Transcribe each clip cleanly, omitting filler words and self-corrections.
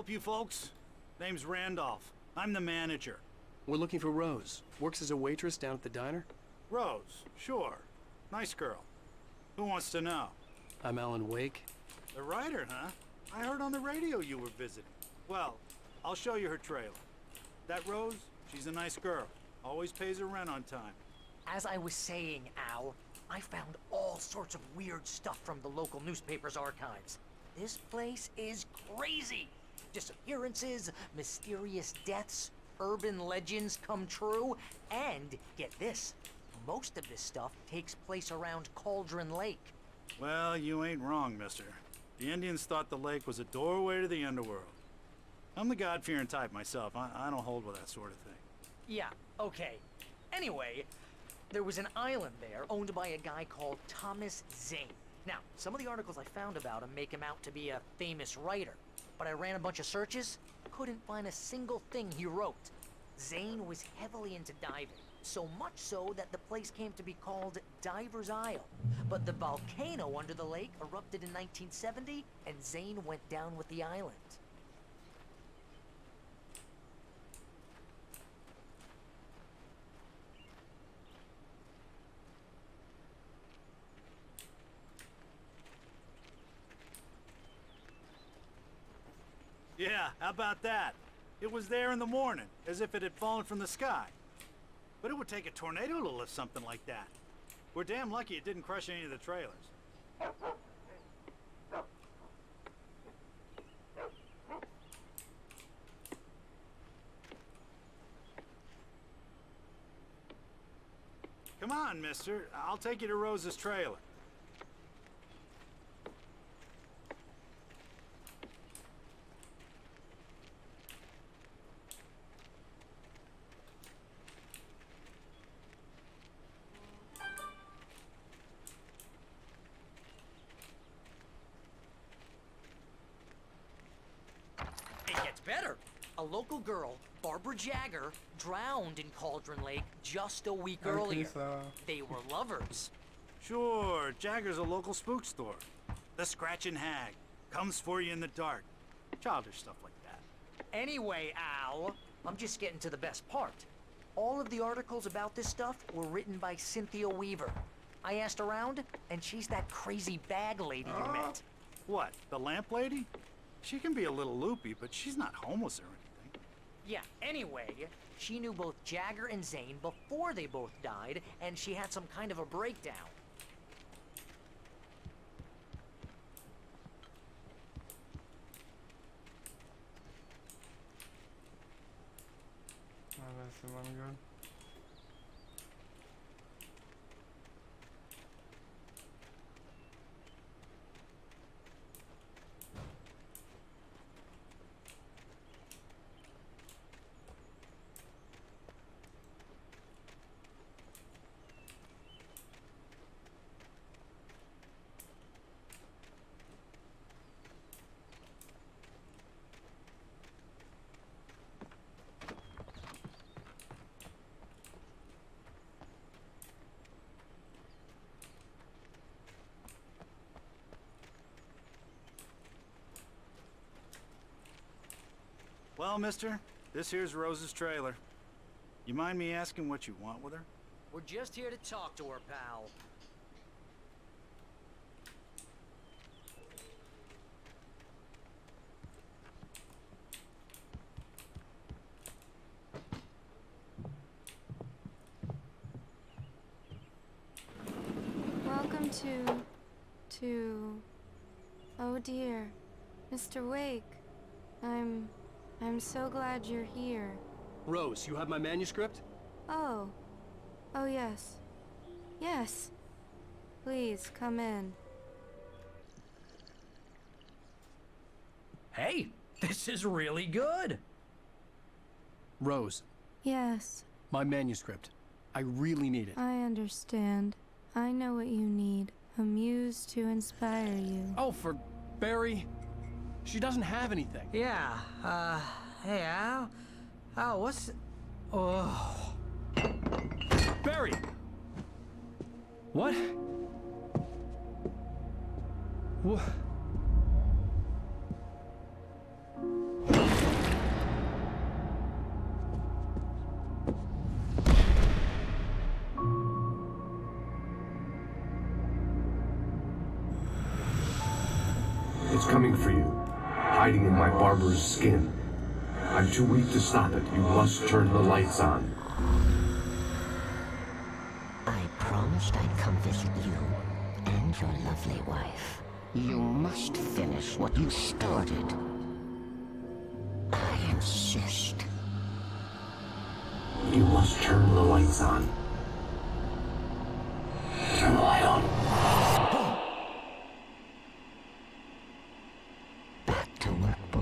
help you folks? Name's Randolph. I'm the manager. We're looking for Rose. Works as a waitress down at the diner. Rose, sure. Nice girl. Who wants to know? I'm Alan Wake. The writer, huh? I heard on the radio you were visiting. Well, I'll show you her trailer. That Rose, she's a nice girl. Always pays her rent on time. As I was saying, Al, I found all sorts of weird stuff from the local newspaper's archives. This place is crazy. Disappearances, mysterious deaths, urban legends come true, and get this, most of this stuff takes place around Cauldron Lake. Well, you ain't wrong, mister. The Indians thought the lake was a doorway to the underworld. I'm the God-fearing type myself. I don't hold with that sort of thing. Yeah, okay. Anyway, there was an island there owned by a guy called Thomas Zane. Now, some of the articles I found about him make him out to be a famous writer, but I ran a bunch of searches, couldn't find a single thing he wrote. Zane was heavily into diving, so much so that the place came to be called Diver's Isle. But the volcano under the lake erupted in 1970, and Zane went down with the island. Yeah, how about that? It was there in the morning, as if it had fallen from the sky. But it would take a tornado to lift something like that. We're damn lucky it didn't crush any of the trailers. Come on, mister. I'll take you to Rose's trailer. It gets better. A local girl, Barbara Jagger, drowned in Cauldron Lake just a week earlier. They were lovers. Sure, Jagger's a local spook store. The Scratching Hag. Comes for you in the dark. Childish stuff like that. Anyway, Al, I'm just getting to the best part. All of the articles about this stuff were written by Cynthia Weaver. I asked around, and she's that crazy bag lady you met. What, the lamp lady? She can be a little loopy, but she's not homeless or anything. Yeah, anyway, she knew both Jagger and Zane before they both died, and she had some kind of a breakdown. That's the one good. Well, mister, this here's Rose's trailer. You mind me asking what you want with her? We're just here to talk to her, pal. Welcome to... Oh dear, Mr. Wake. I'm so glad you're here. Rose, you have my manuscript? Oh. Oh yes. Yes. Please, come in. Hey, this is really good. Rose, Yes, my manuscript. I really need it. I understand. I know what you need. A muse to inspire you. Oh, for Barry. She doesn't have anything. Yeah, hey, Al? Oh, what's... Oh... Barry! What? What? It's coming for you, hiding in my barber's skin. I'm too weak to stop it. You must turn the lights on. I promised I'd come visit you and your lovely wife. You must finish what you started. I insist. You must turn the lights on. Turn the light on. Back to work, boy.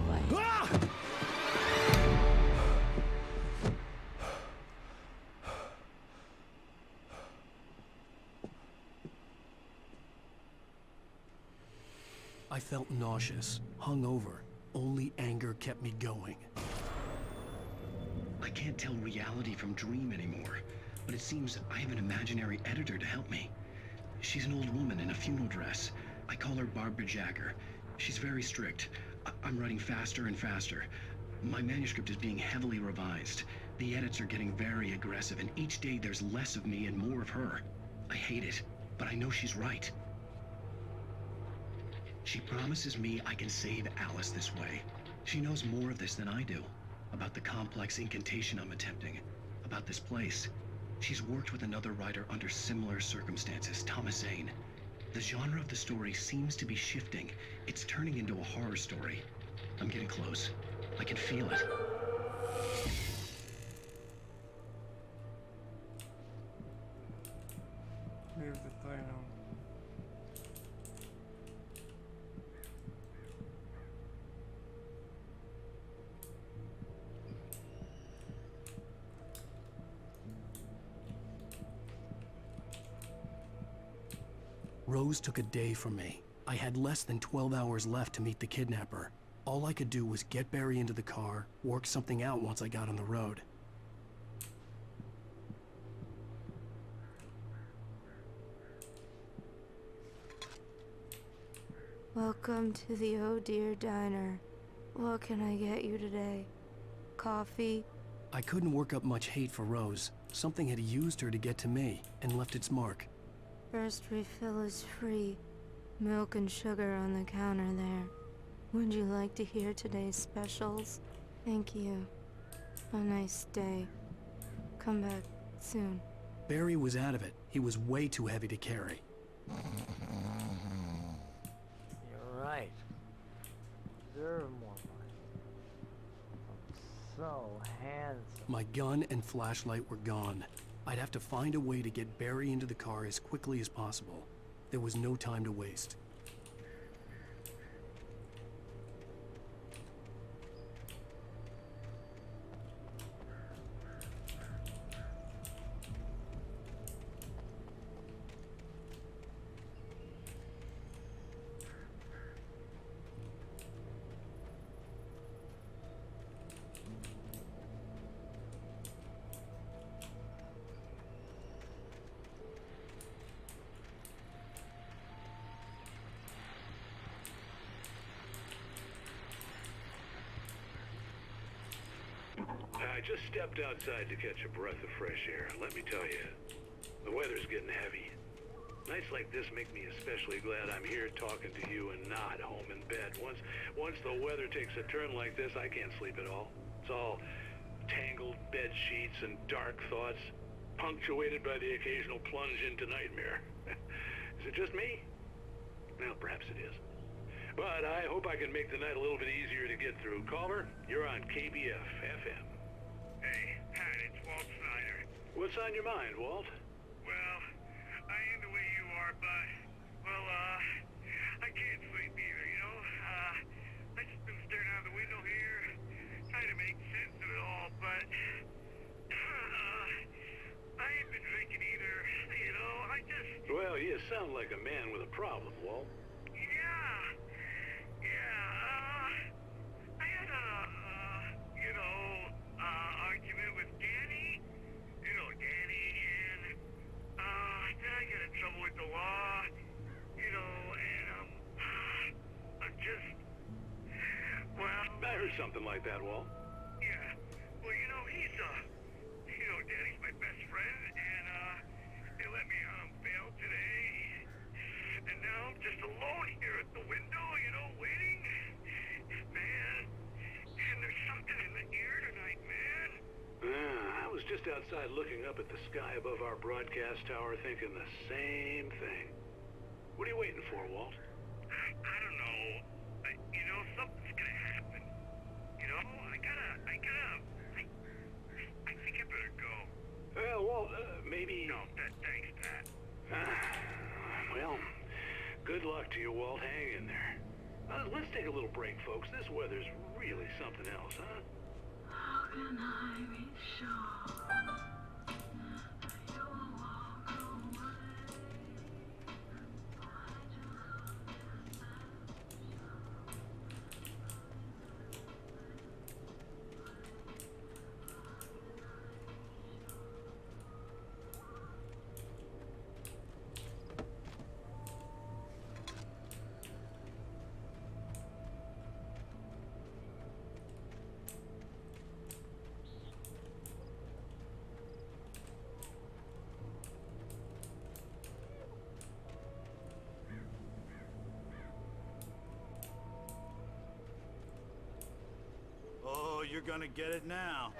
I felt nauseous, hungover. Only anger kept me going. I can't tell reality from dream anymore, but it seems I have an imaginary editor to help me. She's an old woman in a funeral dress. I call her Barbara Jagger. She's very strict. I'm writing faster and faster. My manuscript is being heavily revised. The edits are getting very aggressive, and each day there's less of me and more of her. I hate it, but I know she's right. She promises me I can save Alice this way. She knows more of this than I do. About the complex incantation I'm attempting. About this place. She's worked with another writer under similar circumstances, Thomas Zane. The genre of the story seems to be shifting. It's turning into a horror story. I'm getting close. I can feel it. Leave the title. Rose took a day from me. I had less than 12 hours left to meet the kidnapper. All I could do was get Barry into the car, work something out once I got on the road. Welcome to the Oh Dear Diner. What can I get you today? Coffee? I couldn't work up much hate for Rose. Something had used her to get to me and left its mark. First refill is free. Milk and sugar on the counter there. Would you like to hear today's specials? Thank you. A nice day. Come back soon. Barry was out of it. He was way too heavy to carry. You're right. Deserve more money. I'm so handsome. My gun and flashlight were gone. I'd have to find a way to get Barry into the car as quickly as possible. There was no time to waste. I just stepped outside to catch a breath of fresh air. Let me tell you, the weather's getting heavy. Nights like this make me especially glad I'm here talking to you and not home in bed. Once the weather takes a turn like this, I can't sleep at all. It's all tangled bed sheets and dark thoughts, punctuated by the occasional plunge into nightmare. Is it just me? Well, perhaps it is. But I hope I can make the night a little bit easier to get through. Caller, you're on KBF FM. Hey, Pat, it's Walt Snyder. What's on your mind, Walt? Well, I am the way you are, but, well, I can't sleep either, you know? I just been staring out the window here, trying to make sense of it all, but, I ain't been drinking either, you know? Well, you sound like a man with a problem, Walt. I had argument with Danny. You know Danny, and, then I got in trouble with the law, you know, and, I'm just, well... I heard something like that, Walt. Yeah, well, you know, Danny's my best friend, and, they let me, bail today, and now I'm just alone here at the window, you know, waiting. just outside looking up at the sky above our broadcast tower thinking the same thing. What are you waiting for, Walt? I don't know. You know, something's gonna happen. You know, I think I better go. Walt, maybe... No, thanks, Pat. Well, good luck to you, Walt. Hang in there. Let's take a little break, folks. This weather's really something else, huh? How can I be sure you will walk away? Oh, you're gonna get it now.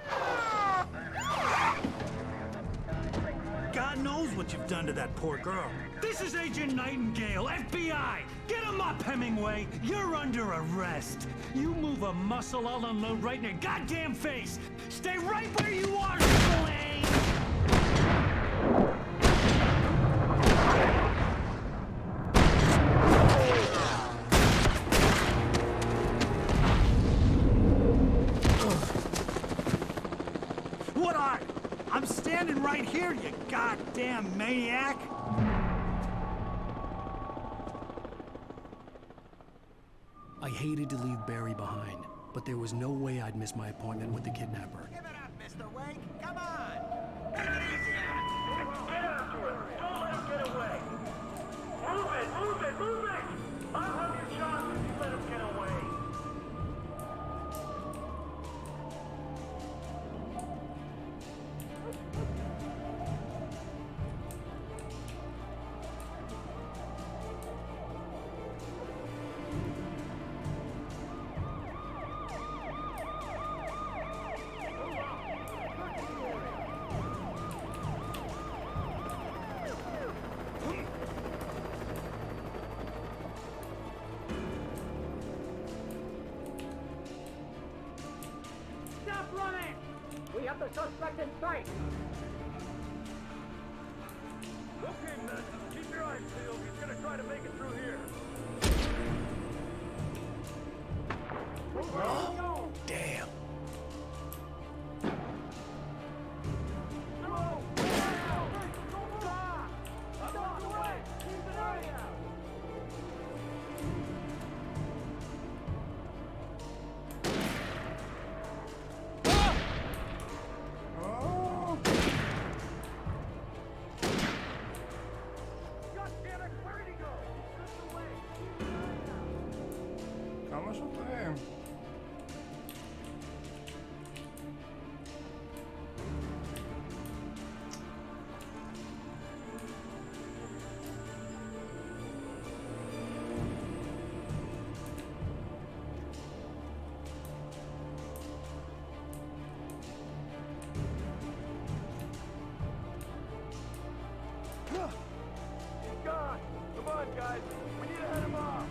God knows what you've done to that poor girl. This is Agent Nightingale, FBI! Get him up, Hemingway! You're under arrest! You move a muscle, I'll unload right in your goddamn face! Stay right where you are, Spillane! What are you? I'm standing right here, you goddamn maniac! I hated to leave Barry behind, but there was no way I'd miss my appointment with the kidnapper. Give it up, Mr. Wake! Come on! Take it easy now! Get after him! Don't let him get away! Move it! Move it! Move it! I'll have you shot if you let him get away! Stop running! We have the suspect in sight! Okay, men, keep your eyes peeled. He's gonna try to make it through here. Damn. Calma, só tem. He's gone. Come on, guys. We need to head him off.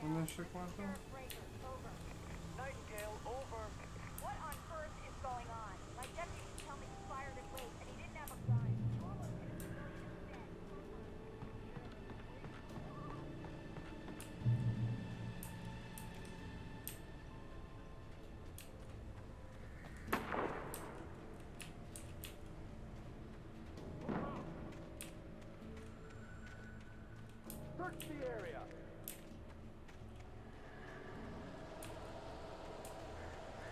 Não sei quanto. Nightingale, over. What on earth is going on? My deputies tell me he fired at Wade and he didn't have a gun. You almost hit him before he was dead. Search the area.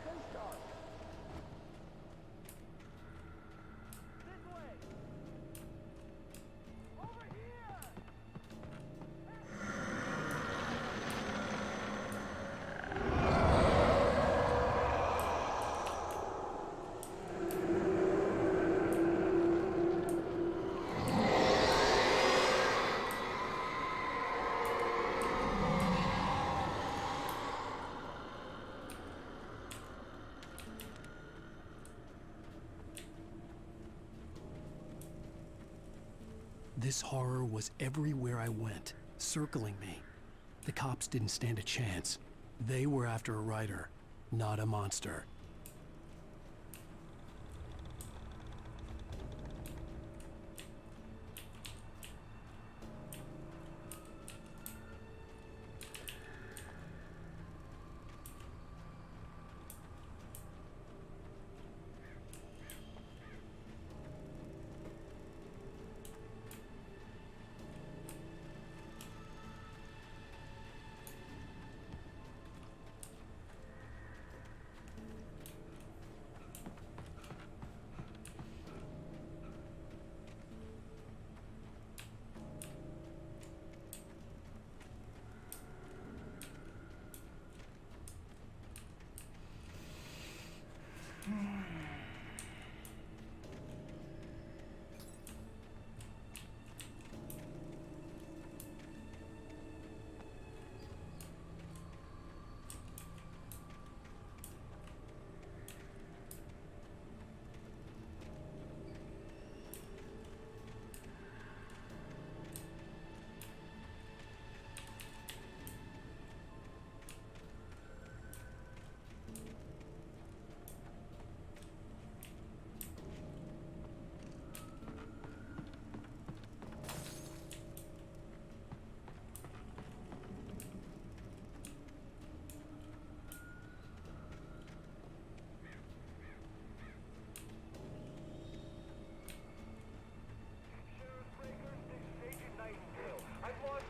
Stay sharp. This horror was everywhere I went, circling me. The cops didn't stand a chance. They were after a writer, not a monster.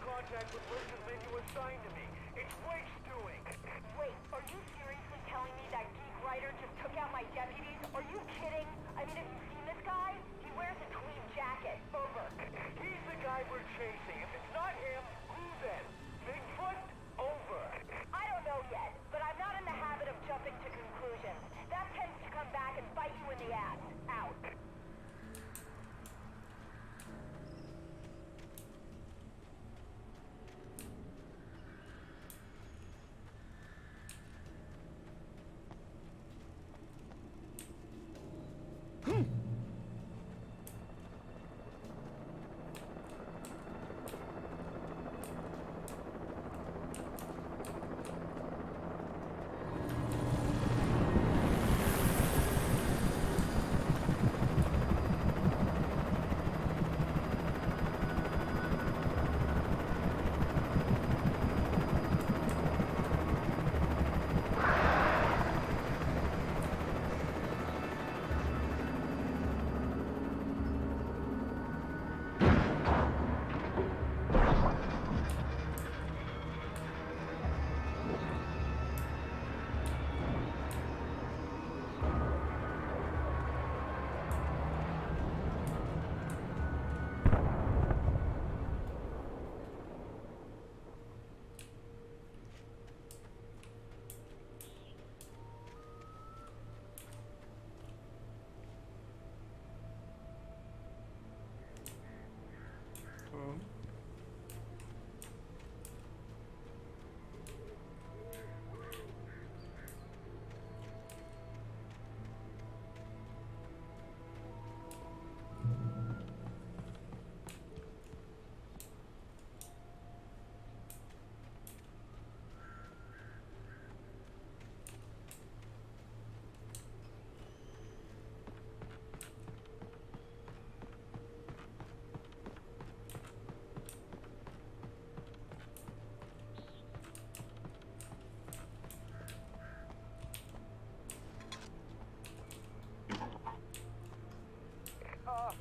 Contact with Richard Lynn you assigned to me. It's Wake's doing. Wait, are you seriously telling me that geek writer just took out my deputies? Are you kidding? I mean, have you seen this guy? He wears a tweed jacket. Over. He's the guy we're chasing. If it's not him, who then? Bigfoot? Over. I don't know yet, but I'm not in the habit of jumping to conclusions. That tends to come back and bite you in the ass. Out.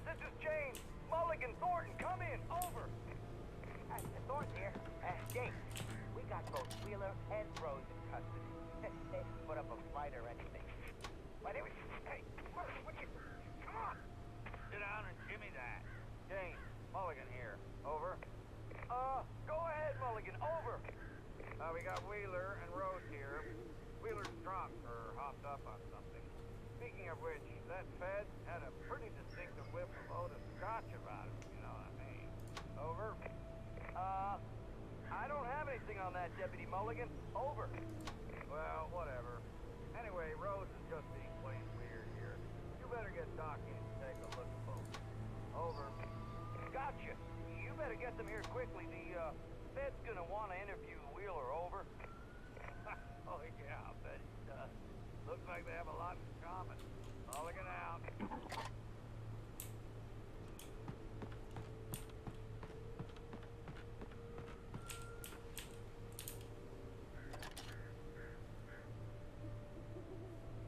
This is James. Mulligan, Thornton, come in. Over. Thornton here. James, we got both Wheeler and Rose in custody. They put up a fight or anything. But anyway, hey, what you... Come on. Sit down and jimmy that. James, Mulligan here. Over. Go ahead, Mulligan. Over. We got Wheeler and Rose here. Wheeler's drunk or hopped up on something. Speaking of which, that Fed had a pretty distinctive whiff of Otis Scotch about him, you know what I mean. Over. I don't have anything on that, Deputy Mulligan. Over. Well, whatever. Anyway, Rose is just being plain weird here. You better get Doc in and take a look at both. Over. Gotcha. You better get them here quickly. The Fed's gonna want to interview Wheeler, over. Oh yeah, I bet he does. Looks like they have a lot in common. Calling it out.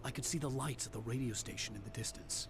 I could see the lights of the radio station in the distance.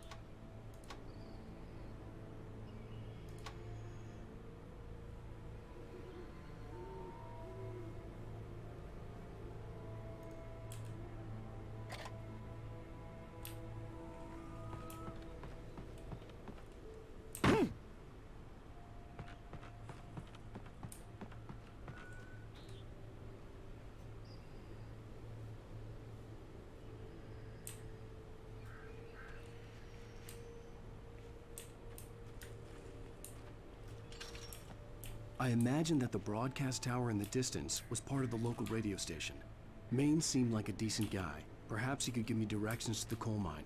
I imagined that the broadcast tower in the distance was part of the local radio station. Maine seemed like a decent guy. Perhaps he could give me directions to the coal mine.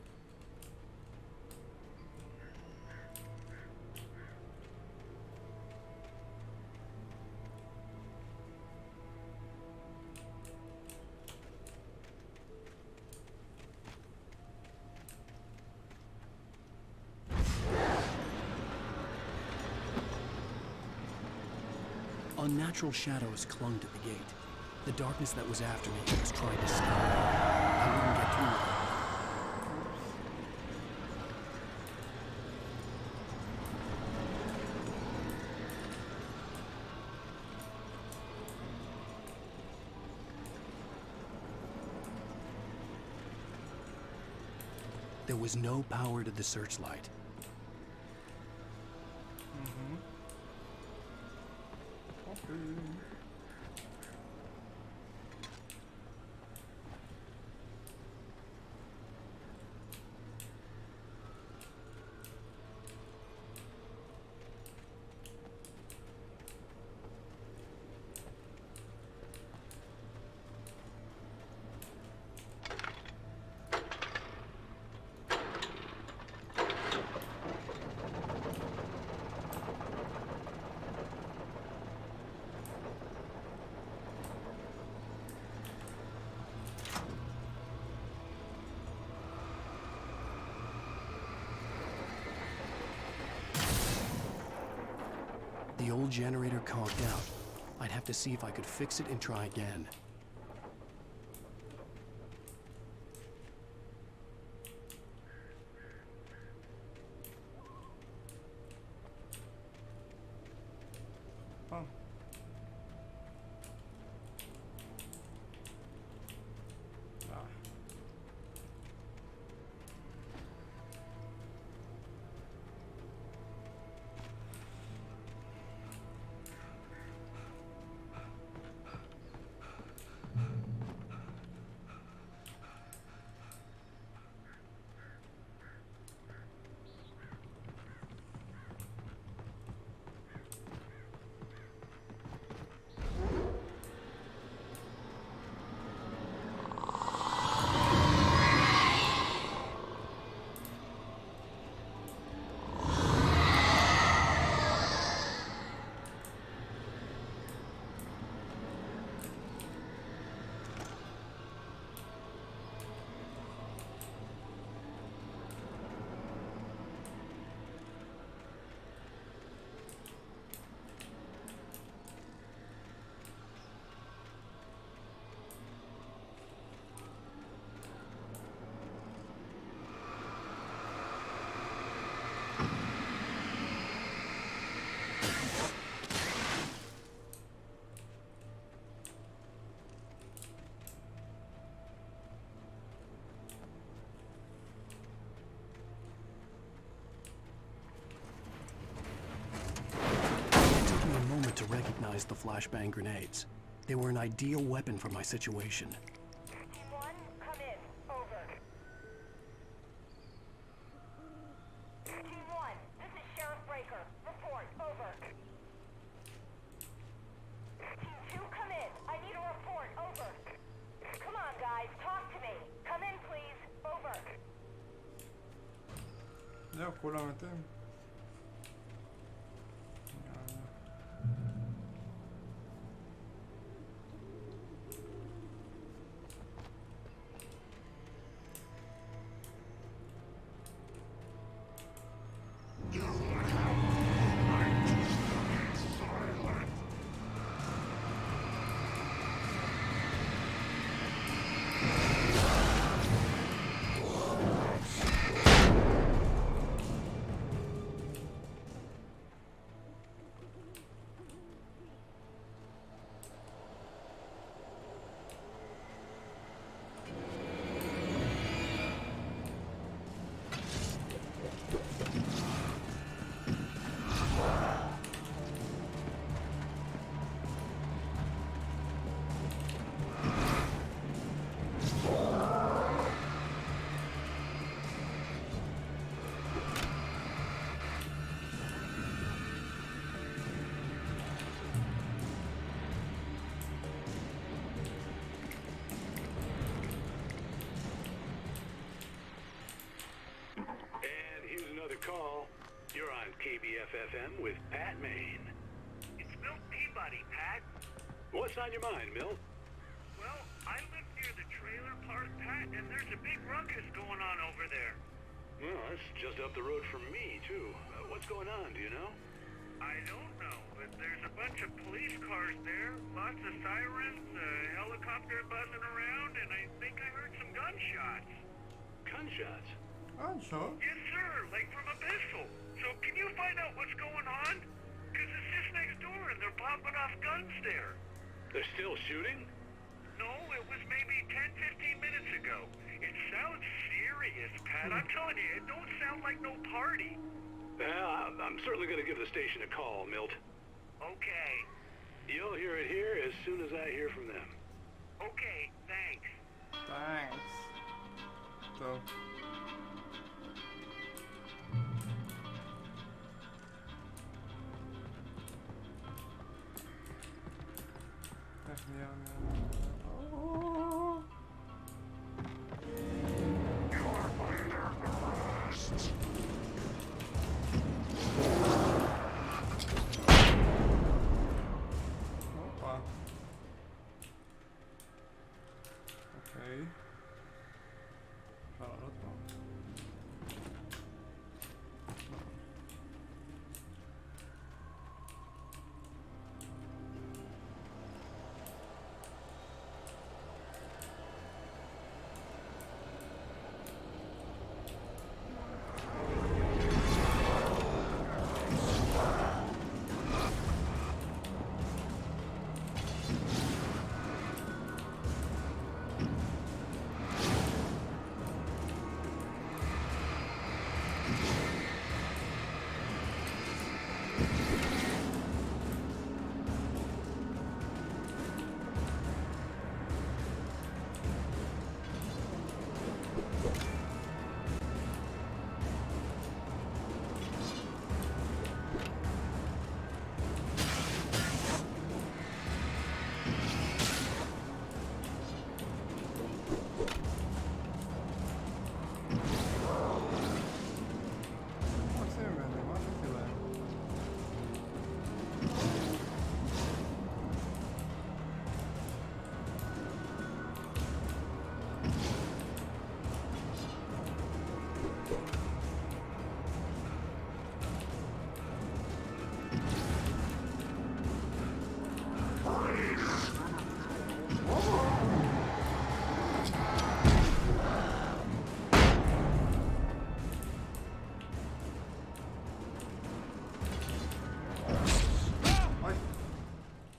Unnatural shadows clung to the gate. The darkness that was after me was trying to stop me. I wouldn't get through it. There was no power to the searchlight. The old generator conked out. I'd have to see if I could fix it and try again. Oh. Ah. To recognize the flashbang grenades. They were an ideal weapon for my situation. Team 1, come in. Over. Team 1, this is Sheriff Breaker. Report. Over. Team 2, come in. I need a report. Over. Come on, guys. Talk to me. Come in, please. Over. Ya, oscuramente. KBFFM with Pat Maine. It's Milt Peabody, Pat. What's on your mind, Milt? Well, I live near the trailer park, Pat, and there's a big ruckus going on over there. Well, that's just up the road from me, too. What's going on, do you know? I don't know, but there's a bunch of police cars there, lots of sirens, a helicopter buzzing around, and I think I heard some gunshots. Gunshots? Gunshot? Yes, sir, like from a pistol. So can you find out what's going on? Because it's just next door and they're popping off guns there. They're still shooting? No, it was maybe 10, 15 minutes ago. It sounds serious, Pat. I'm telling you, it don't sound like no party. Well, I'm certainly going to give the station a call, Milt. Okay. You'll hear it here as soon as I hear from them. Okay, thanks. Thanks. So. Oh. Opa. Okej. Szalotno.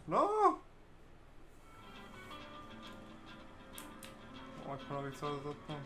No! Jak prawie co dotknął.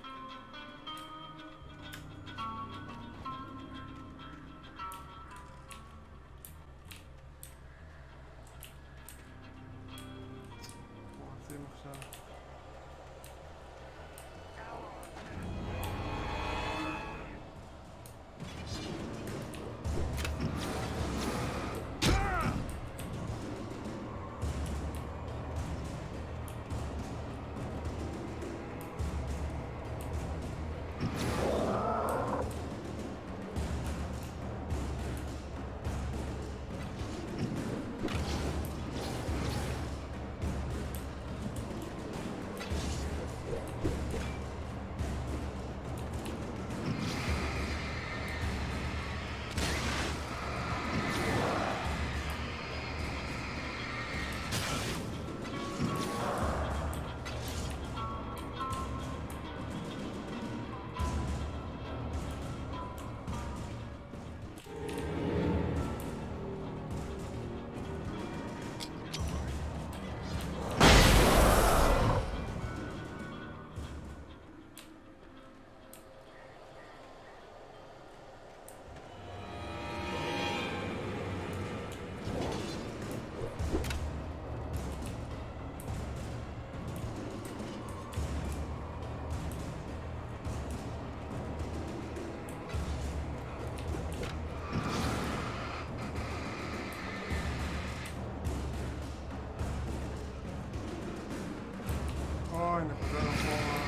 Oj, nie podaną połowę.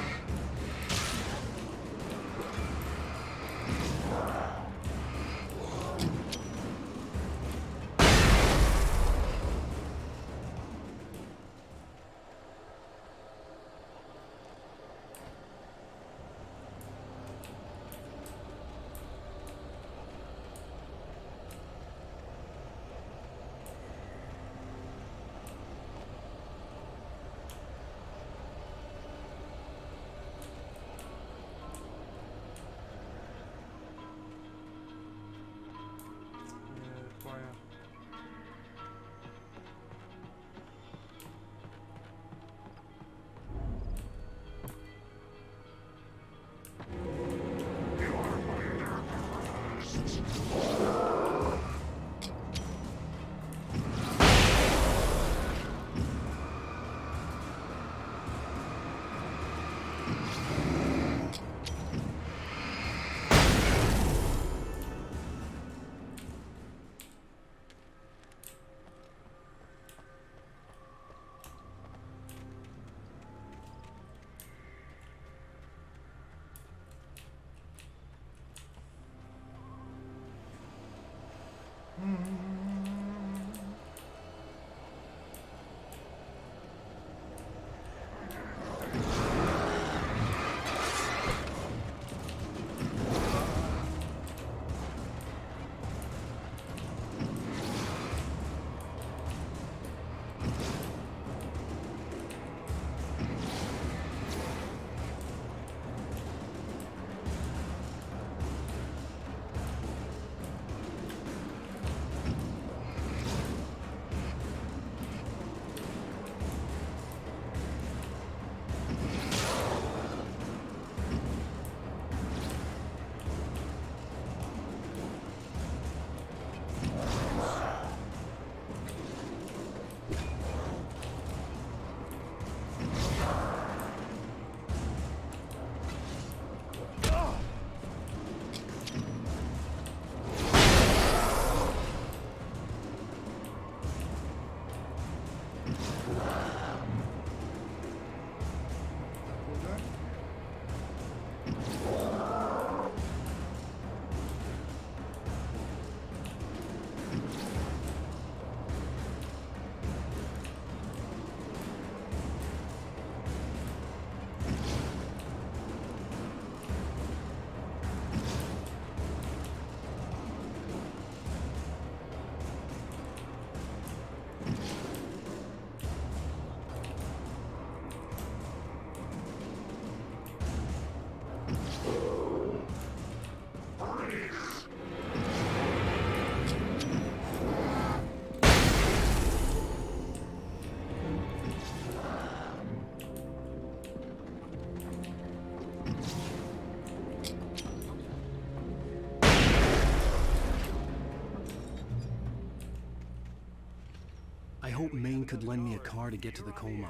hoped Maine could lend me a car to get to the coal mine.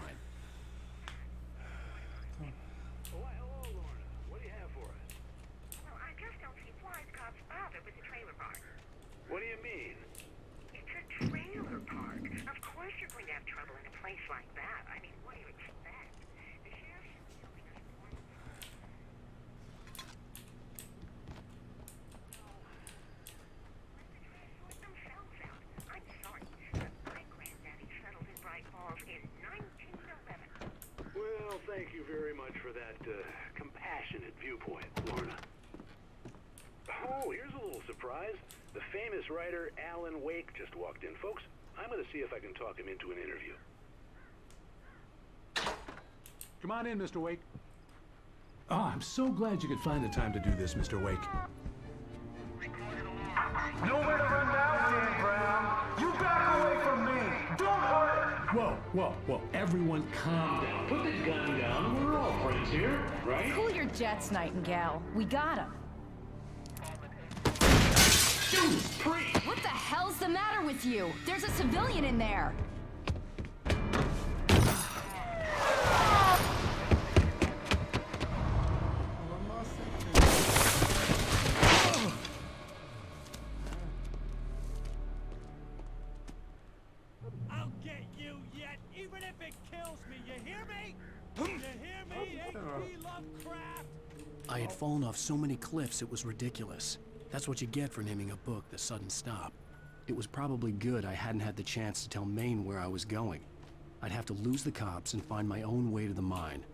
What do you have for us? Well, I just don't see why Scott's bothered with the trailer park. What do you mean? It's a trailer park. Of course you're going to have trouble in a place like that. I mean, what do you expect? The sheriff's telling us more. Sort themselves out. I'm sorry, but my granddaddy settled in Bright Falls in 1911. Well, thank you very much for that compassionate viewpoint, Lorna. Oh, here's a little surprise. The famous writer Alan Wake just walked in. Folks, I'm going to see if I can talk him into an interview. Come on in, Mr. Wake. Oh, I'm so glad you could find the time to do this, Mr. Wake. Nowhere to run now, Dan Brown. You back away from me. Don't hurt. Whoa. Everyone calm down. Put the gun down. We're all friends here, right? Cool your jets, Nightingale. We got him. What the hell's the matter with you? There's a civilian in there. I'll get you yet, even if it kills me. You hear me? You hear me, H.P. Lovecraft? I had fallen off so many cliffs it was ridiculous. That's what you get for naming a book The Sudden Stop. It was probably good I hadn't had the chance to tell Maine where I was going. I'd have to lose the cops and find my own way to the mine.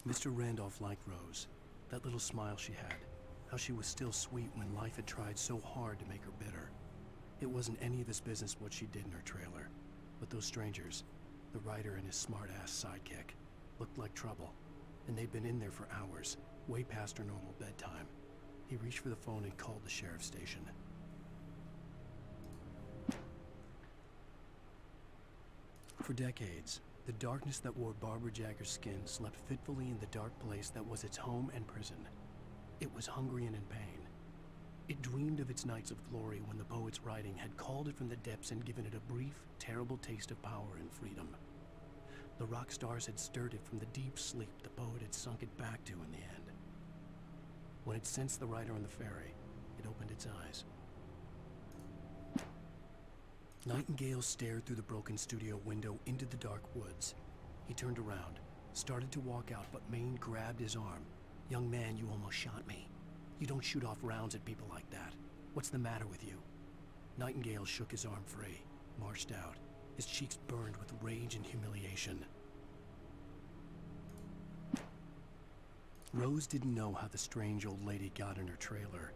Mr. Randolph liked Rose. That little smile she had. How she was still sweet when life had tried so hard to make her bitter. It wasn't any of his business what she did in her trailer. But those strangers, the writer and his smart-ass sidekick, looked like trouble. And they'd been in there for hours, way past her normal bedtime. He reached for the phone and called the sheriff's station. For decades, the darkness that wore Barbara Jagger's skin slept fitfully in the dark place that was its home and prison. It was hungry and in pain. It dreamed of its nights of glory when the poet's writing had called it from the depths and given it a brief, terrible taste of power and freedom. The rock stars had stirred it from the deep sleep the poet had sunk it back to in the end. When it sensed the writer on the ferry, it opened its eyes. Nightingale stared through the broken studio window into the dark woods. He turned around, started to walk out, but Maine grabbed his arm. "Young man, you almost shot me. You don't shoot off rounds at people like that. What's the matter with you?" Nightingale shook his arm free, marched out. His cheeks burned with rage and humiliation. Rose didn't know how the strange old lady got in her trailer,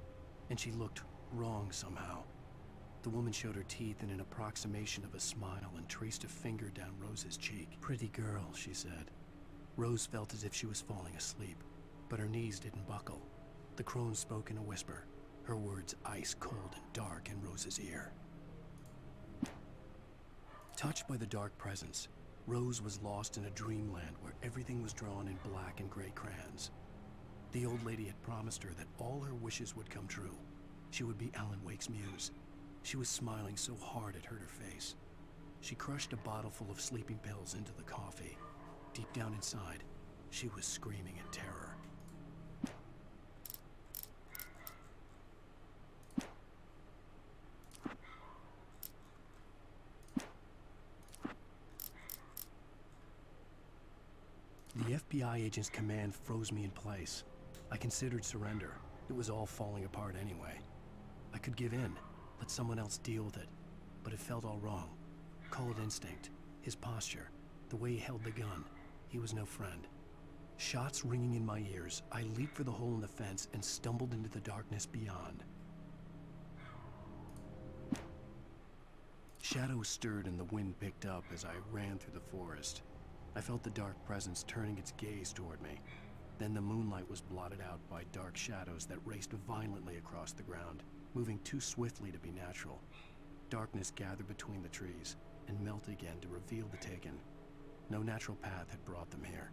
and she looked wrong somehow. The woman showed her teeth in an approximation of a smile and traced a finger down Rose's cheek. "Pretty girl," she said. Rose felt as if she was falling asleep, but her knees didn't buckle. The crone spoke in a whisper, her words ice cold and dark in Rose's ear. Touched by the dark presence, Rose was lost in a dreamland where everything was drawn in black and gray crayons. The old lady had promised her that all her wishes would come true. She would be Alan Wake's muse. She was smiling so hard it hurt her face. She crushed a bottle full of sleeping pills into the coffee. Deep down inside, she was screaming in terror. The FBI agent's command froze me in place. I considered surrender. It was all falling apart anyway. I could give in, let someone else deal with it, but it felt all wrong. Call it instinct, his posture, the way he held the gun. He was no friend. Shots ringing in my ears, I leaped for the hole in the fence and stumbled into the darkness beyond. Shadows stirred and the wind picked up as I ran through the forest. I felt the dark presence turning its gaze toward me. Then the moonlight was blotted out by dark shadows that raced violently across the ground, moving too swiftly to be natural. Darkness gathered between the trees. and melt again to reveal the Taken. No natural path had brought them here.